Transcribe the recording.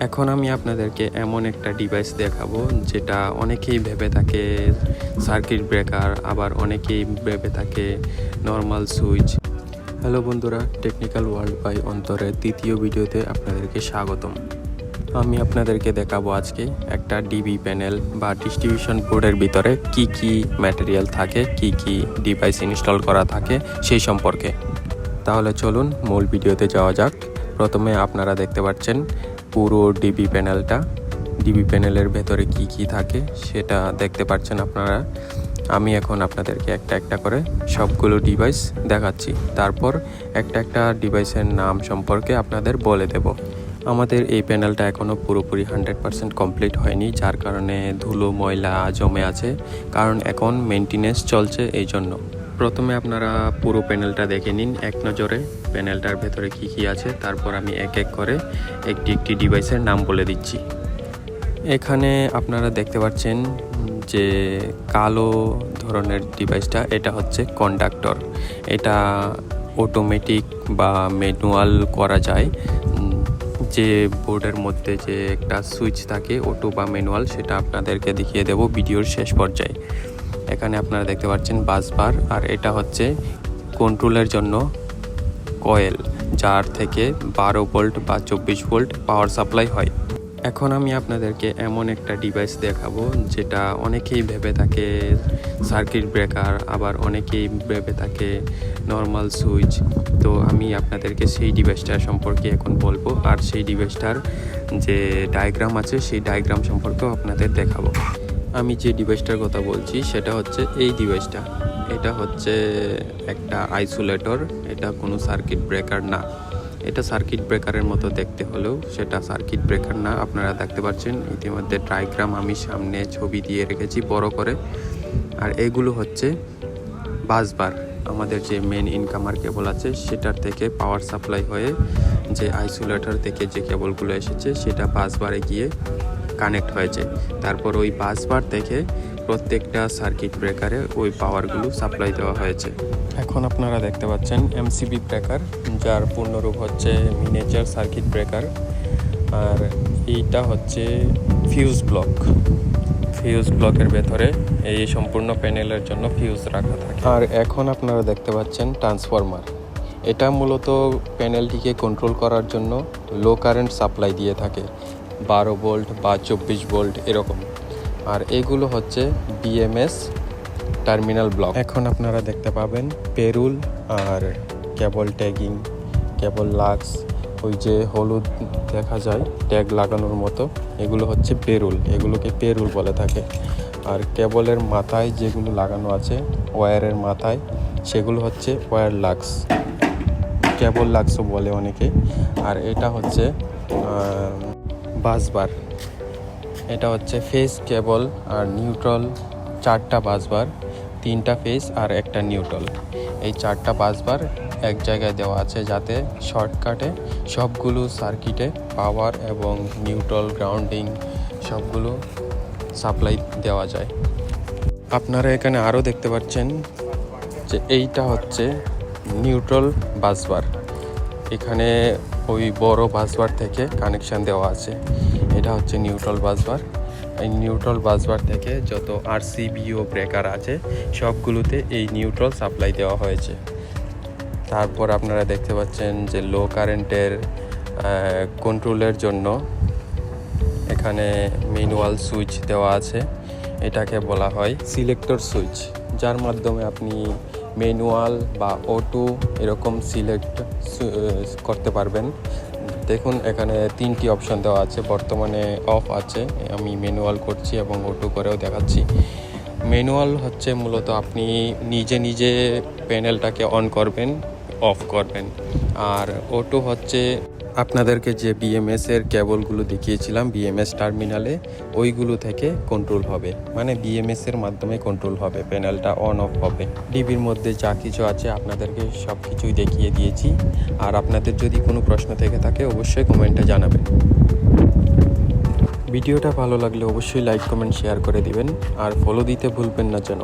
এখন আমি আপনাদেরকে এমন একটা ডিভাইস দেখাবো যেটা অনেকেই ভেবে থাকে সার্কিট ব্রেকার, আবার অনেকেই ভেবে থাকে নর্মাল সুইচ। হ্যালো বন্ধুরা, টেকনিক্যাল ওয়ার্ল্ড বাই অন্তরের দ্বিতীয় ভিডিওতে আপনাদেরকে স্বাগতম। আমি আপনাদেরকে দেখাবো আজকে একটা ডিবি প্যানেল বা ডিস্ট্রিবিউশন বোর্ডের ভিতরে কি কি ম্যাটেরিয়াল থাকে, কি কি ডিভাইস ইনস্টল করা থাকে সেই সম্পর্কে। তাহলে চলুন মূল ভিডিওতে যাওয়া যাক। প্রথমে আপনারা দেখতে পাচ্ছেন পুরো ডিবি প্যানেলটা। ডিবি প্যানেলের ভেতরে কি কি থাকে সেটা দেখতে পাচ্ছেন আপনারা। আমি এখন আপনাদেরকে একটা একটা করে সবগুলো ডিভাইস দেখাচ্ছি, তারপর একটা একটা ডিভাইসের নাম সম্পর্কে আপনাদের বলে দেব। আমাদের এই প্যানেলটা এখনও পুরোপুরি 100% কমপ্লিট হয়নি, যার কারণে ধুলো ময়লা জমে আছে, কারণ এখন মেনটেনেন্স চলছে এই জন্য। প্রথমে আপনারা পুরো প্যানেলটা দেখে নিন এক নজরে, প্যানেলটার ভেতরে কি কি আছে, তারপর আমি এক এক করে একটি একটি ডিভাইসের নাম বলে দিচ্ছি। এখানে আপনারা দেখতে পাচ্ছেন যে কালো ধরনের ডিভাইসটা, এটা হচ্ছে কন্ডাক্টর। এটা অটোমেটিক বা ম্যানুয়াল করা যায়। যে বোর্ডের মধ্যে যে একটা সুইচ থাকে অটো বা ম্যানুয়াল, সেটা আপনাদেরকে দেখিয়ে দেব ভিডিওর শেষ পর্যায়ে। এখানে আপনারা দেখতে পাচ্ছেন বাসবার, আর এটা হচ্ছে কন্ট্রোলের জন্য কয়েল, যার থেকে 12 ভোল্ট বা 24 ভোল্ট পাওয়ার সাপ্লাই হয়। এখন আমি আপনাদেরকে এমন একটা ডিভাইস দেখাবো যেটা অনেকেই ভেবে থাকে সার্কিট ব্রেকার, আবার অনেকেই ভেবে থাকে নর্মাল সুইচ। তো আমি আপনাদেরকে সেই ডিভাইসটার সম্পর্কে এখন বলবো, আর সেই ডিভাইসটার যে ডায়াগ্রাম আছে সেই ডায়াগ্রাম সম্পর্কেও আপনাদের দেখাবো। আমি যে ডিভাইসটার কথা বলছি সেটা হচ্ছে এই ডিভাইসটা। এটা হচ্ছে একটা আইসোলেটর, এটা কোনো সার্কিট ব্রেকার না। এটা সার্কিট ব্রেকারের মতো দেখতে হলেও সেটা সার্কিট ব্রেকার না। আপনারা দেখতে পাচ্ছেন ইতিমধ্যে ডায়াগ্রাম আমি সামনে ছবি দিয়ে রেখেছি বড় করে। আর এগুলো হচ্ছে বাসবার। আমাদের যে মেন ইনকামার কেবল আছে সেটার থেকে পাওয়ার সাপ্লাই হয়ে যে আইসোলেটর থেকে যে কেবলগুলো এসেছে সেটা বাসবারে গিয়ে কানেক্ট হয়েছে। তারপর ওই বাসবার থেকে প্রত্যেকটা সার্কিট ব্রেকারে ওই পাওয়ারগুলো সাপ্লাই দেওয়া হয়েছে। এখন আপনারা দেখতে পাচ্ছেন এমসিবি ব্রেকার, যার পূর্ণরূপ হচ্ছে মিনিয়েচার সার্কিট ব্রেকার। আর এইটা হচ্ছে ফিউজ ব্লক। ফিউজ ব্লকের ভেতরে এই সম্পূর্ণ প্যানেলের জন্য ফিউজ রাখা থাকে। আর এখন আপনারা দেখতে পাচ্ছেন ট্রান্সফরমার। এটা মূলত প্যানেলটিকে কন্ট্রোল করার জন্য লো কারেন্ট সাপ্লাই দিয়ে থাকে, 12 ভোল্ট বা 24 ভোল্ট এরকম। আর এগুলো হচ্ছে বিএমএস টার্মিনাল ব্লক। এখন আপনারা দেখতে পাবেন পেরুল আর কেবল ট্যাগিং, কেবল লাক্স, ওই যে হলুদ দেখা যায় ট্যাগ লাগানোর মতো, এগুলো হচ্ছে পেরুল, এগুলোকে পেরুল বলে থাকে। আর কেবলের মাথায় যেগুলো লাগানো আছে ওয়্যারের মাথায়, সেগুলো হচ্ছে ওয়্যার লাক্স, কেবল লাক্সও বলে অনেকে। আর এটা হচ্ছে বাসবার। এটা হচ্ছে ফেজ কেবল আর নিউট্রাল, 4টা বাসবার, 3টা ফেজ আর একটা নিউট্রাল। এই 4টা বাসবার এক জায়গায় দেওয়া আছে যাতে শর্টকাটে সবগুলো সার্কিটে পাওয়ার এবং নিউট্রাল, গ্রাউন্ডিং সবগুলো সাপ্লাই দেওয়া যায়। আপনারা এখানে আরও দেখতে পাচ্ছেন যে এইটা হচ্ছে নিউট্রাল বাসবার। এখানে ওই বড় বাসবার থেকে কানেকশান দেওয়া আছে। এটা হচ্ছে নিউট্রাল বাসবার। এই নিউট্রাল বাসবার থেকে যত আরসিবিও ব্রেকার আছে সবগুলোতে এই নিউট্রাল সাপ্লাই দেওয়া হয়েছে। তারপর আপনারা দেখতে পাচ্ছেন যে লো কারেন্টের কন্ট্রোলের জন্য এখানে ম্যানুয়াল সুইচ দেওয়া আছে। এটাকে বলা হয় সিলেক্টর সুইচ, যার মাধ্যমে আপনি ম্যানুয়াল বা অটো এরকম সিলেক্ট করতে পারবেন। দেখুন এখানে 3টি অপশন দেওয়া আছে, বর্তমানে অফ আছে। আমি ম্যানুয়াল করছি এবং অটো করেও দেখাচ্ছি। ম্যানুয়াল হচ্ছে মূলত আপনি নিজে নিজে প্যানেলটাকে অন করবেন, অফ করবেন। আর অটো হচ্ছে আপনাদেরকে যে বিএমএসের কেবলগুলো দেখিয়েছিলাম বিএমএস টার্মিনালে, ওইগুলো থেকে কন্ট্রোল হবে, মানে বিএমএসের মাধ্যমে কন্ট্রোল হবে, প্যানেলটা অন অফ হবে। ডিবির মধ্যে যা কিছু আছে আপনাদেরকে সব কিছুই দেখিয়ে দিয়েছি। আর আপনাদের যদি কোনো প্রশ্ন থেকে থাকে অবশ্যই কমেন্টে জানাবেন। ভিডিওটা ভালো লাগলে অবশ্যই লাইক, কমেন্ট, শেয়ার করে দিবেন, আর ফলো দিতে ভুলবেন না যেন।